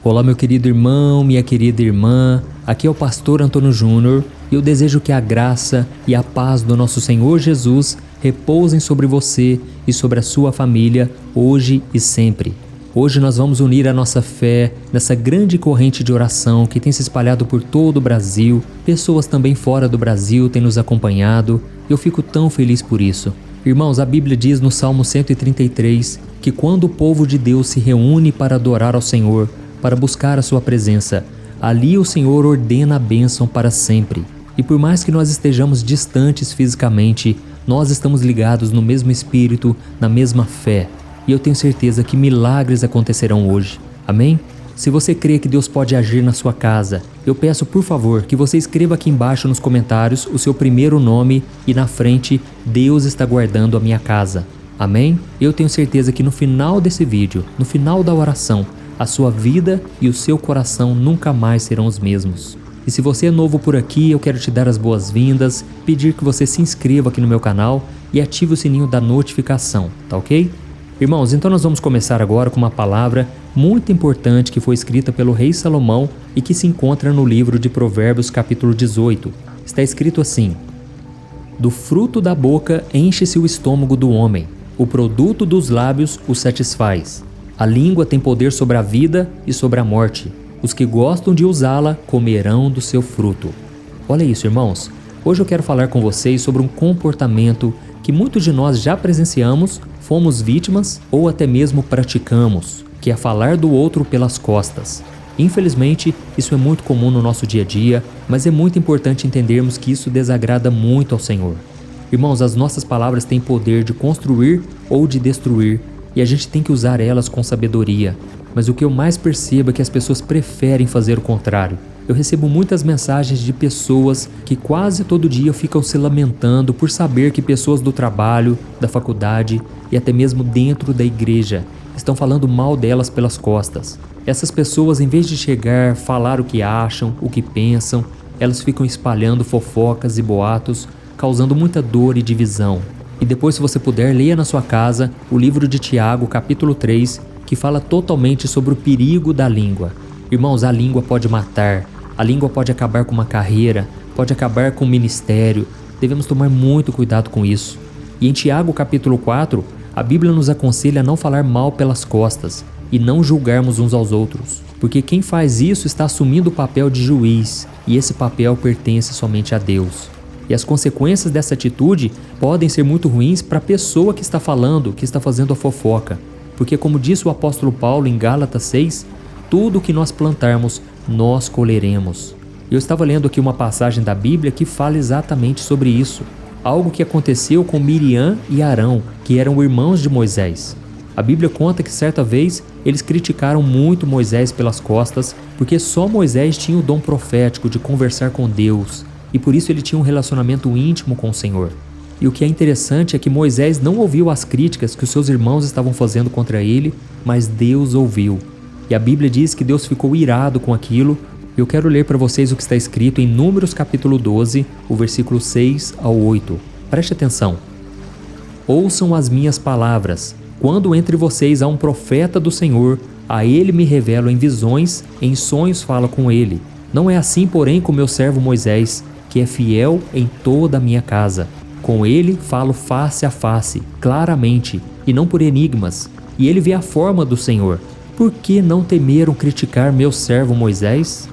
Olá, meu querido irmão, minha querida irmã, aqui é o pastor Antônio Júnior e eu desejo que a graça e a paz do nosso Senhor Jesus repousem sobre você e sobre a sua família, hoje e sempre. Hoje nós vamos unir a nossa fé nessa grande corrente de oração que tem se espalhado por todo o Brasil. Pessoas também fora do Brasil têm nos acompanhado e eu fico tão feliz por isso. Irmãos, a Bíblia diz no Salmo 133 que quando o povo de Deus se reúne para adorar ao Senhor, para buscar a sua presença, ali o Senhor ordena a bênção para sempre. E por mais que nós estejamos distantes fisicamente, nós estamos ligados no mesmo espírito, na mesma fé. E eu tenho certeza que milagres acontecerão hoje. Amém? Se você crê que Deus pode agir na sua casa, eu peço por favor que você escreva aqui embaixo nos comentários o seu primeiro nome e na frente, Deus está guardando a minha casa. Amém? Eu tenho certeza que no final desse vídeo, no final da oração, a sua vida e o seu coração nunca mais serão os mesmos. E se você é novo por aqui, eu quero te dar as boas-vindas, pedir que você se inscreva aqui no meu canal e ative o sininho da notificação, tá ok? Irmãos, então nós vamos começar agora com uma palavra muito importante que foi escrita pelo rei Salomão e que se encontra no livro de Provérbios capítulo 18. Está escrito assim: do fruto da boca enche-se o estômago do homem, o produto dos lábios o satisfaz. A língua tem poder sobre a vida e sobre a morte. Os que gostam de usá-la comerão do seu fruto. Olha isso, irmãos. Hoje eu quero falar com vocês sobre um comportamento que muitos de nós já presenciamos, fomos vítimas ou até mesmo praticamos, que é falar do outro pelas costas. Infelizmente, isso é muito comum no nosso dia a dia, mas é muito importante entendermos que isso desagrada muito ao Senhor. Irmãos, as nossas palavras têm poder de construir ou de destruir, e a gente tem que usar elas com sabedoria. Mas o que eu mais percebo é que as pessoas preferem fazer o contrário. Eu recebo muitas mensagens de pessoas que quase todo dia ficam se lamentando por saber que pessoas do trabalho, da faculdade e até mesmo dentro da igreja estão falando mal delas pelas costas. Essas pessoas, em vez de chegar, falar o que acham, o que pensam, elas ficam espalhando fofocas e boatos, causando muita dor e divisão. E depois, se você puder, leia na sua casa o livro de Tiago, capítulo 3, que fala totalmente sobre o perigo da língua. Irmãos, a língua pode matar, a língua pode acabar com uma carreira, pode acabar com um ministério. Devemos tomar muito cuidado com isso. E em Tiago, capítulo 4, a Bíblia nos aconselha a não falar mal pelas costas e não julgarmos uns aos outros, porque quem faz isso está assumindo o papel de juiz, e esse papel pertence somente a Deus. E as consequências dessa atitude podem ser muito ruins para a pessoa que está falando, que está fazendo a fofoca. Porque, como disse o apóstolo Paulo em Gálatas 6, tudo o que nós plantarmos, nós colheremos. Eu estava lendo aqui uma passagem da Bíblia que fala exatamente sobre isso. Algo que aconteceu com Miriam e Arão, que eram irmãos de Moisés. A Bíblia conta que certa vez eles criticaram muito Moisés pelas costas, porque só Moisés tinha o dom profético de conversar com Deus. E por isso ele tinha um relacionamento íntimo com o Senhor. E o que é interessante é que Moisés não ouviu as críticas que os seus irmãos estavam fazendo contra ele, mas Deus ouviu. E a Bíblia diz que Deus ficou irado com aquilo. Eu quero ler para vocês o que está escrito em Números capítulo 12, o versículo 6 ao 8. Preste atenção. Ouçam as minhas palavras. Quando entre vocês há um profeta do Senhor, a ele me revelo em visões, em sonhos falo com ele. Não é assim, porém, com meu servo Moisés, que é fiel em toda a minha casa. Com ele falo face a face, claramente, e não por enigmas, e ele vê a forma do Senhor. Por que não temeram criticar meu servo Moisés?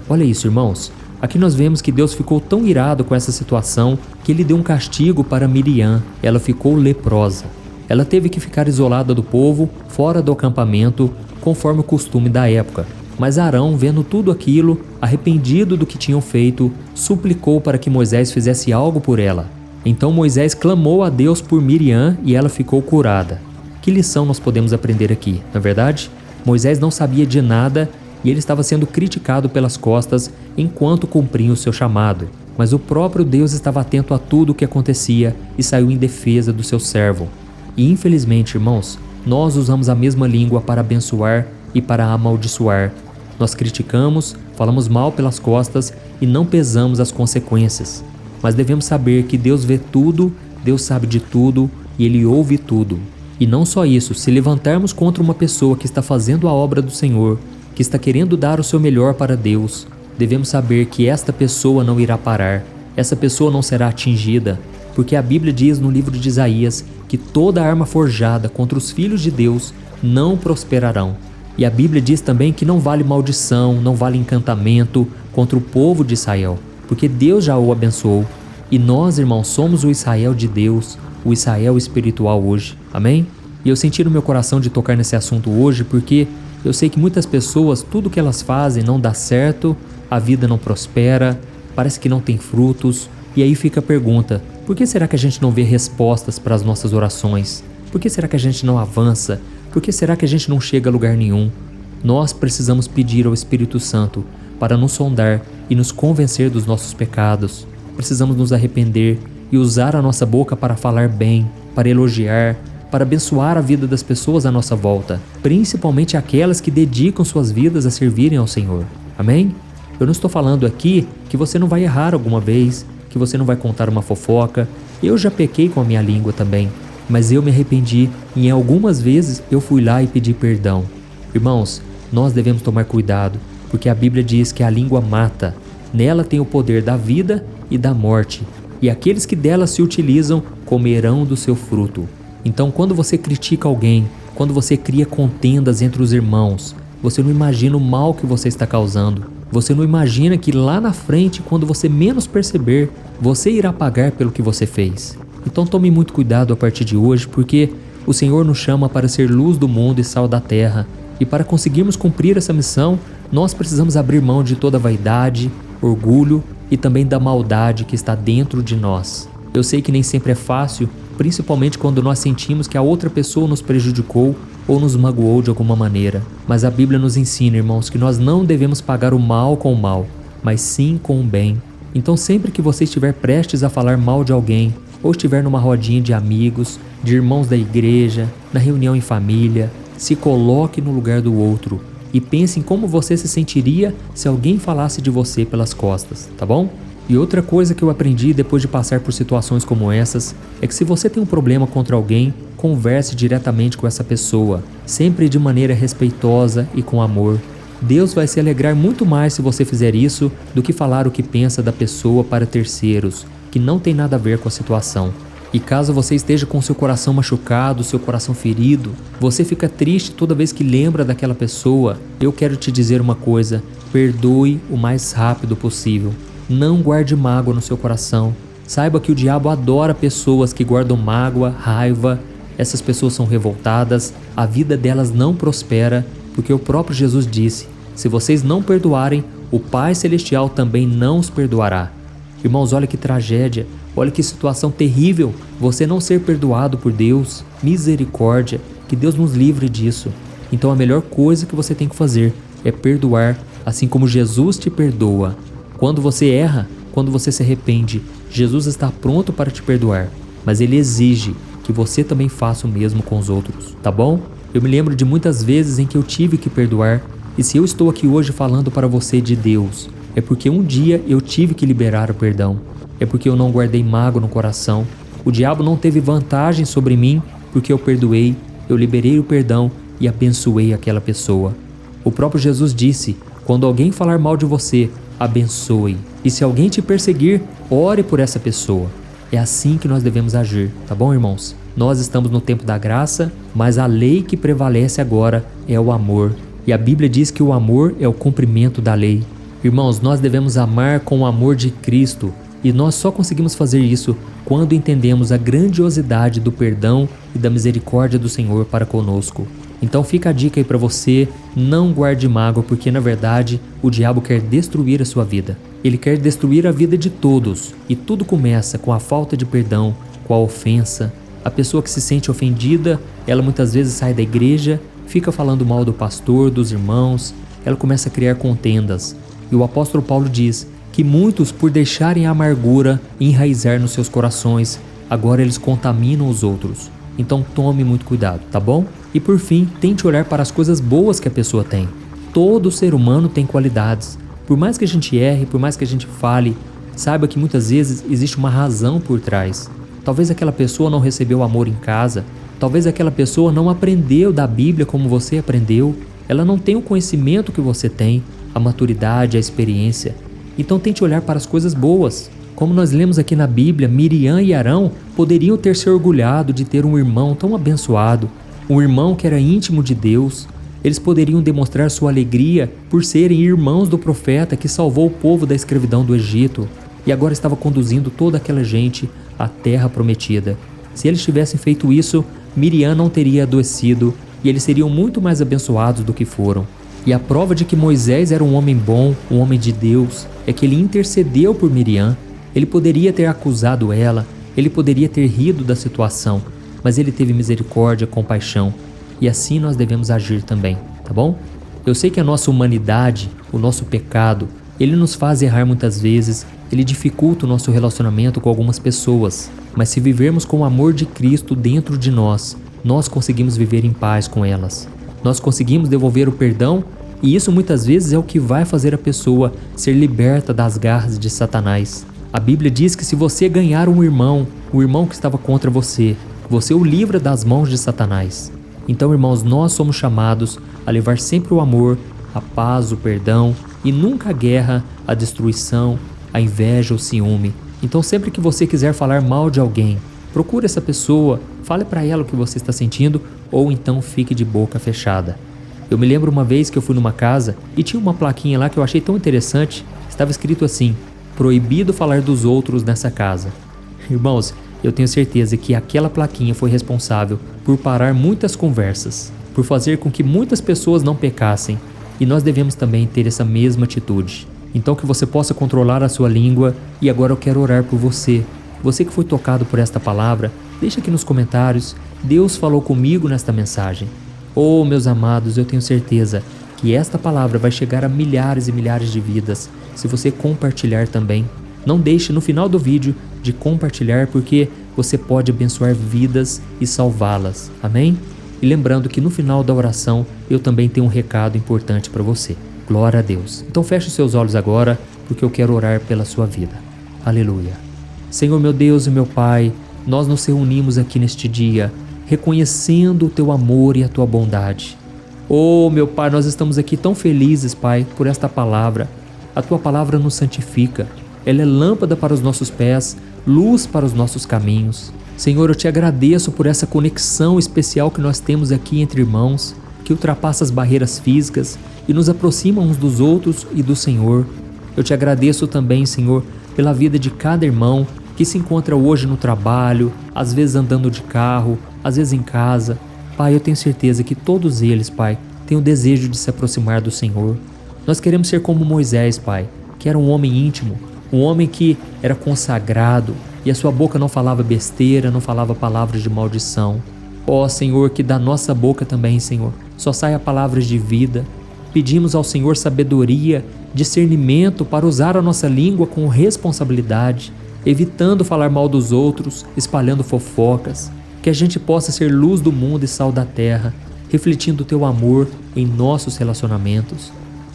Olha isso, irmãos. Aqui nós vemos que Deus ficou tão irado com essa situação que ele deu um castigo para Miriam. Ela ficou leprosa. Ela teve que ficar isolada do povo, fora do acampamento, conforme o costume da época. Mas Arão, vendo tudo aquilo, arrependido do que tinham feito, suplicou para que Moisés fizesse algo por ela. Então Moisés clamou a Deus por Miriam e ela ficou curada. Que lição nós podemos aprender aqui, não é verdade? Moisés não sabia de nada e ele estava sendo criticado pelas costas enquanto cumpria o seu chamado. Mas o próprio Deus estava atento a tudo o que acontecia e saiu em defesa do seu servo. E infelizmente, irmãos, nós usamos a mesma língua para abençoar e para amaldiçoar. Nós criticamos, falamos mal pelas costas e não pesamos as consequências. Mas devemos saber que Deus vê tudo, Deus sabe de tudo e Ele ouve tudo. E não só isso, se levantarmos contra uma pessoa que está fazendo a obra do Senhor, que que está querendo dar o seu melhor para Deus, devemos saber que esta pessoa não irá parar, essa pessoa não será atingida, porque a Bíblia diz no livro de Isaías que toda arma forjada contra os filhos de Deus não prosperarão. E a Bíblia diz também que não vale maldição, não vale encantamento contra o povo de Israel, porque Deus já o abençoou. E nós, irmãos, somos o Israel de Deus, o Israel espiritual hoje. Amém? E eu senti no meu coração de tocar nesse assunto hoje porque eu sei que muitas pessoas, tudo que elas fazem não dá certo, a vida não prospera, parece que não tem frutos. E aí fica a pergunta, por que será que a gente não vê respostas para as nossas orações? Por que será que a gente não avança? Por que será que a gente não chega a lugar nenhum? Nós precisamos pedir ao Espírito Santo para nos sondar e nos convencer dos nossos pecados. Precisamos nos arrepender e usar a nossa boca para falar bem, para elogiar, para abençoar a vida das pessoas à nossa volta, principalmente aquelas que dedicam suas vidas a servirem ao Senhor. Amém? Eu não estou falando aqui que você não vai errar alguma vez, que você não vai contar uma fofoca. Eu já pequei com a minha língua também, mas eu me arrependi e em algumas vezes eu fui lá e pedi perdão. Irmãos, nós devemos tomar cuidado, porque a Bíblia diz que a língua mata. Nela tem o poder da vida e da morte, e aqueles que dela se utilizam comerão do seu fruto. Então, quando você critica alguém, quando você cria contendas entre os irmãos, você não imagina o mal que você está causando. Você não imagina que lá na frente, quando você menos perceber, você irá pagar pelo que você fez. Então tome muito cuidado a partir de hoje, porque o Senhor nos chama para ser luz do mundo e sal da terra. E para conseguirmos cumprir essa missão, nós precisamos abrir mão de toda vaidade, orgulho e também da maldade que está dentro de nós. Eu sei que nem sempre é fácil, principalmente quando nós sentimos que a outra pessoa nos prejudicou ou nos magoou de alguma maneira. Mas a Bíblia nos ensina, irmãos, que nós não devemos pagar o mal com o mal, mas sim com o bem. Então sempre que você estiver prestes a falar mal de alguém, ou estiver numa rodinha de amigos, de irmãos da igreja, na reunião em família, se coloque no lugar do outro e pense em como você se sentiria se alguém falasse de você pelas costas, tá bom? E outra coisa que eu aprendi depois de passar por situações como essas é que se você tem um problema contra alguém, converse diretamente com essa pessoa, sempre de maneira respeitosa e com amor. Deus vai se alegrar muito mais se você fizer isso do que falar o que pensa da pessoa para terceiros, que não tem nada a ver com a situação. E caso você esteja com seu coração machucado, seu coração ferido, você fica triste toda vez que lembra daquela pessoa, eu quero te dizer uma coisa: perdoe o mais rápido possível. Não guarde mágoa no seu coração. Saiba que o diabo adora pessoas que guardam mágoa, raiva. Essas pessoas são revoltadas, a vida delas não prospera, porque o próprio Jesus disse: se vocês não perdoarem, o Pai Celestial também não os perdoará. Irmãos, olha que tragédia, olha que situação terrível você não ser perdoado por Deus. Misericórdia, que Deus nos livre disso. Então a melhor coisa que você tem que fazer é perdoar, assim como Jesus te perdoa. Quando você erra, quando você se arrepende, Jesus está pronto para te perdoar, mas Ele exige que você também faça o mesmo com os outros, tá bom? Eu me lembro de muitas vezes em que eu tive que perdoar, e se eu estou aqui hoje falando para você de Deus, é porque um dia eu tive que liberar o perdão, é porque eu não guardei mágoa no coração. O diabo não teve vantagem sobre mim porque eu perdoei, eu liberei o perdão e abençoei aquela pessoa. O próprio Jesus disse: quando alguém falar mal de você, abençoe. E se alguém te perseguir, ore por essa pessoa. É assim que nós devemos agir, tá bom, irmãos? Nós estamos no tempo da graça, mas a lei que prevalece agora é o amor. E a Bíblia diz que o amor é o cumprimento da lei. Irmãos, nós devemos amar com o amor de Cristo. E nós só conseguimos fazer isso quando entendemos a grandiosidade do perdão e da misericórdia do Senhor para conosco. Então fica a dica aí para você: não guarde mágoa, porque na verdade o diabo quer destruir a sua vida. Ele quer destruir a vida de todos, e tudo começa com a falta de perdão, com a ofensa. A pessoa que se sente ofendida, ela muitas vezes sai da igreja, fica falando mal do pastor, dos irmãos, ela começa a criar contendas. E o apóstolo Paulo diz que muitos, por deixarem a amargura enraizar nos seus corações, agora eles contaminam os outros. Então tome muito cuidado, tá bom? E por fim, tente olhar para as coisas boas que a pessoa tem. Todo ser humano tem qualidades. Por mais que a gente erre, por mais que a gente fale, saiba que muitas vezes existe uma razão por trás. Talvez aquela pessoa não recebeu amor em casa, talvez aquela pessoa não aprendeu da Bíblia como você aprendeu. ela não tem o conhecimento que você tem, a maturidade, a experiência. Então tente olhar para as coisas boas. Como nós lemos aqui na Bíblia, Miriam e Arão poderiam ter se orgulhado de ter um irmão tão abençoado, um irmão que era íntimo de Deus. Eles poderiam demonstrar sua alegria por serem irmãos do profeta que salvou o povo da escravidão do Egito e agora estava conduzindo toda aquela gente à terra prometida. Se eles tivessem feito isso, Miriam não teria adoecido e eles seriam muito mais abençoados do que foram. E a prova de que Moisés era um homem bom, um homem de Deus, é que ele intercedeu por Miriam. Ele poderia ter acusado ela, ele poderia ter rido da situação, mas ele teve misericórdia, compaixão. E assim nós devemos agir também, tá bom? Eu sei que a nossa humanidade, o nosso pecado, ele nos faz errar muitas vezes, ele dificulta o nosso relacionamento com algumas pessoas. Mas se vivermos com o amor de Cristo dentro de nós, nós conseguimos viver em paz com elas. Nós conseguimos devolver o perdão e isso muitas vezes é o que vai fazer a pessoa ser liberta das garras de Satanás. A Bíblia diz que se você ganhar um irmão, o irmão que estava contra você, você o livra das mãos de Satanás. Então, irmãos, nós somos chamados a levar sempre o amor, a paz, o perdão e nunca a guerra, a destruição, a inveja, o ciúme. Então, sempre que você quiser falar mal de alguém, procure essa pessoa, fale para ela o que você está sentindo ou então fique de boca fechada. Eu me lembro uma vez que eu fui numa casa e tinha uma plaquinha lá que eu achei tão interessante. Estava escrito assim: proibido falar dos outros nessa casa. Irmãos, eu tenho certeza que aquela plaquinha foi responsável por parar muitas conversas, por fazer com que muitas pessoas não pecassem, e nós devemos também ter essa mesma atitude. Então que você possa controlar a sua língua, e agora eu quero orar por você. Você que foi tocado por esta palavra, deixa aqui nos comentários: Deus falou comigo nesta mensagem. Oh, meus amados, eu tenho certeza que esta palavra vai chegar a milhares e milhares de vidas, se você compartilhar também. Não deixe no final do vídeo de compartilhar, porque você pode abençoar vidas e salvá-las. Amém? E lembrando que no final da oração eu também tenho um recado importante para você. Glória a Deus. Então feche os seus olhos agora, porque eu quero orar pela sua vida. Aleluia. Senhor meu Deus e meu Pai, nós nos reunimos aqui neste dia, reconhecendo o Teu amor e a Tua bondade. Oh, meu Pai, nós estamos aqui tão felizes, Pai, por esta palavra. A Tua palavra nos santifica. Ela é lâmpada para os nossos pés, luz para os nossos caminhos. Senhor, eu Te agradeço por essa conexão especial que nós temos aqui entre irmãos, que ultrapassa as barreiras físicas e nos aproxima uns dos outros e do Senhor. Eu Te agradeço também, Senhor, pela vida de cada irmão que se encontra hoje no trabalho, às vezes andando de carro, às vezes em casa. Pai, eu tenho certeza que todos eles, Pai, têm o desejo de se aproximar do Senhor. Nós queremos ser como Moisés, Pai, que era um homem íntimo, um homem que era consagrado e a sua boca não falava besteira, não falava palavras de maldição. Ó Senhor, que da nossa boca também, Senhor, só saia palavras de vida. Pedimos ao Senhor sabedoria, discernimento para usar a nossa língua com responsabilidade, evitando falar mal dos outros, espalhando fofocas. Que a gente possa ser luz do mundo e sal da terra, refletindo o Teu amor em nossos relacionamentos.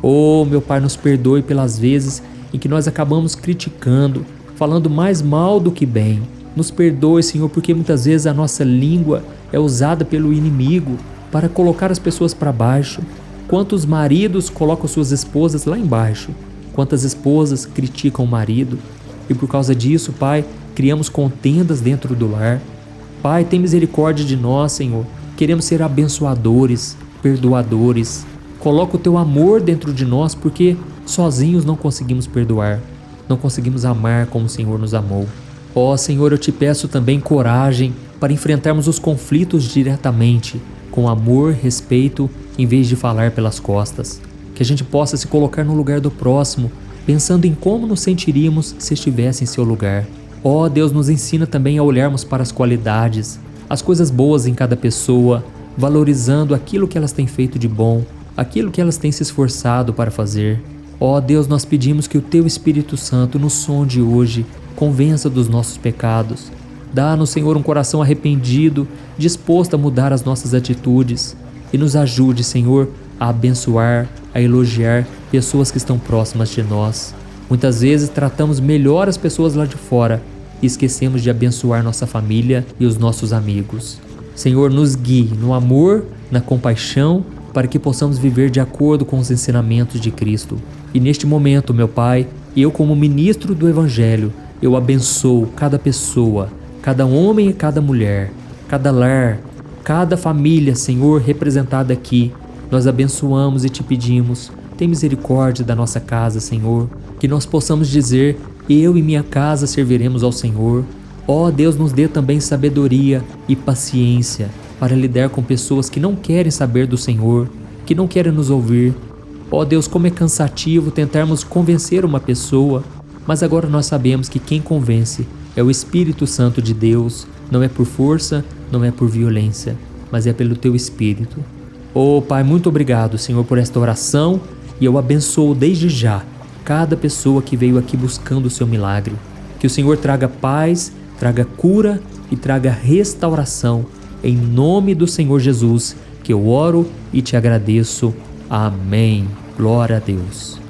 Oh, meu Pai, nos perdoe pelas vezes em que nós acabamos criticando, falando mais mal do que bem. Nos perdoe, Senhor, porque muitas vezes a nossa língua é usada pelo inimigo para colocar as pessoas para baixo. Quantos maridos colocam suas esposas lá embaixo? Quantas esposas criticam o marido? E por causa disso, Pai, criamos contendas dentro do lar. Pai, tem misericórdia de nós, Senhor. Queremos ser abençoadores, perdoadores. Coloca o Teu amor dentro de nós, porque sozinhos não conseguimos perdoar, não conseguimos amar como o Senhor nos amou. Ó Senhor, eu Te peço também coragem para enfrentarmos os conflitos diretamente, com amor, respeito, em vez de falar pelas costas. Que a gente possa se colocar no lugar do próximo, pensando em como nos sentiríamos se estivesse em seu lugar. Ó Deus, nos ensina também a olharmos para as qualidades, as coisas boas em cada pessoa, valorizando aquilo que elas têm feito de bom, aquilo que elas têm se esforçado para fazer. Ó Deus, nós pedimos que o Teu Espírito Santo nos sonde hoje, convença dos nossos pecados. Dá-nos, Senhor, um coração arrependido, disposto a mudar as nossas atitudes. E nos ajude, Senhor, a abençoar, a elogiar pessoas que estão próximas de nós. Muitas vezes tratamos melhor as pessoas lá de fora e esquecemos de abençoar nossa família e os nossos amigos. Senhor, nos guie no amor, na compaixão, para que possamos viver de acordo com os ensinamentos de Cristo. E neste momento, meu Pai, eu como ministro do Evangelho, eu abençoo cada pessoa, cada homem e cada mulher, cada lar, cada família, Senhor, representada aqui. Nós abençoamos e te pedimos, tem misericórdia da nossa casa, Senhor, que nós possamos dizer, eu e minha casa serviremos ao Senhor. Ó Deus, nos dê também sabedoria e paciência para lidar com pessoas que não querem saber do Senhor, que não querem nos ouvir. Ó Deus, como é cansativo tentarmos convencer uma pessoa, mas agora nós sabemos que quem convence é o Espírito Santo de Deus, não é por força, não é por violência, mas é pelo Teu Espírito. Ó Pai, muito obrigado, Senhor, por esta oração, e eu abençoo desde já cada pessoa que veio aqui buscando o Seu milagre. Que o Senhor traga paz, traga cura e traga restauração. Em nome do Senhor Jesus, que eu oro e te agradeço. Amém. Glória a Deus.